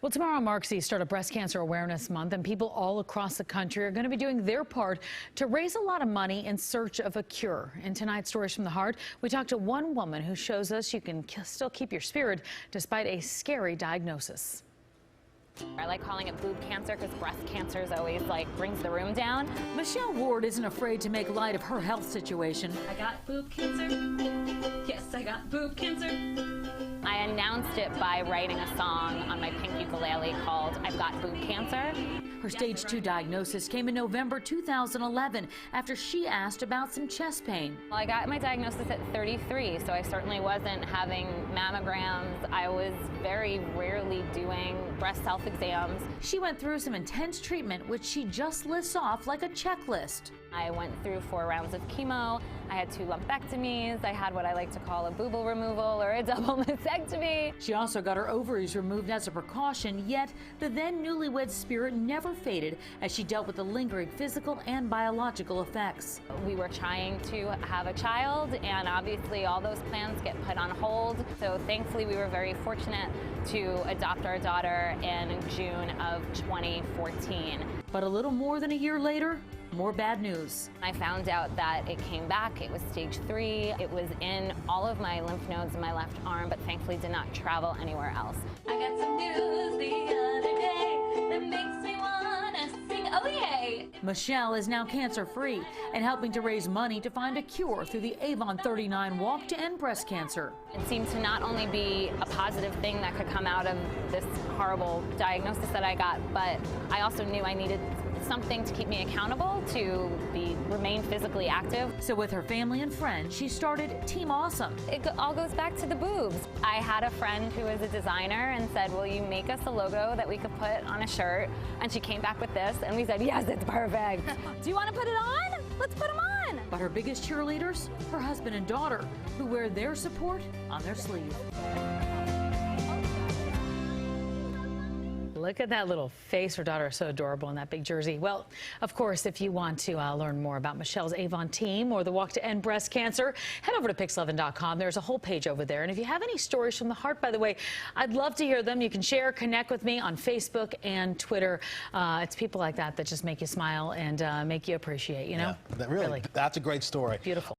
Well, tomorrow marks the start of Breast Cancer Awareness Month, and people all across the country are going to be doing their part to raise a lot of money in search of a cure. In tonight's Stories from the Heart, we talked to one woman who shows us you can still keep your spirit despite a scary diagnosis. I like calling it boob cancer because breast cancer is always brings the room down. Michelle Ward isn't afraid to make light of her health situation. I got boob cancer. Yes, I got boob cancer. I announced it by writing a song on my pink ukulele called I've Got Boob Cancer. Her stage 2 diagnosis came in November 2011 after she asked about some chest pain. Well, I got my diagnosis at 33, so I certainly wasn't having mammograms. I was very rarely doing breast self-exams. She went through some intense treatment, which she just lists off like a checklist. I went through 4 rounds of chemo. I had 2 lumpectomies. I had what I like to call a boobal removal or a double mastectomy. She also got her ovaries removed as a precaution, yet the then newlywed spirit never faded as she dealt with the lingering physical and biological effects. We were trying to have a child, and obviously all those plans get put on hold. So thankfully we were very fortunate to adopt our daughter in June of 2014. But a little more than a year later, more bad news. I found out that it came back. It was stage 3. It was in all of my lymph nodes in my left arm, but thankfully did not travel anywhere else. I got some news the other day that makes me wanna sing, oh yay! Michelle is now cancer-free and helping to raise money to find a cure through the Avon 39 Walk to End Breast Cancer. It seemed to not only be a positive thing that could come out of this horrible diagnosis that I got, but I also knew I needed something to keep me accountable, to remain physically active. So with her family and friends, she started Team Awesome. It all goes back to the boobs. I had a friend who was a designer and said, will you make us a logo that we could put on a shirt? And she came back with this and we said, yes, it's perfect. Do you want to put it on? Let's put them on. But her biggest cheerleaders, her husband and daughter, who wear their support on their sleeve. Look at that little face. Her daughter is so adorable in that big jersey. Well, of course, if you want to learn more about Michelle's Avon team or the Walk to End Breast Cancer, head over to pix11.com. There's a whole page over there. And if you have any stories from the heart, by the way, I'd love to hear them. You can share, connect with me on Facebook and Twitter. It's people like that that just make you smile and make you appreciate, you know? Yeah, really, that's a great story. Beautiful.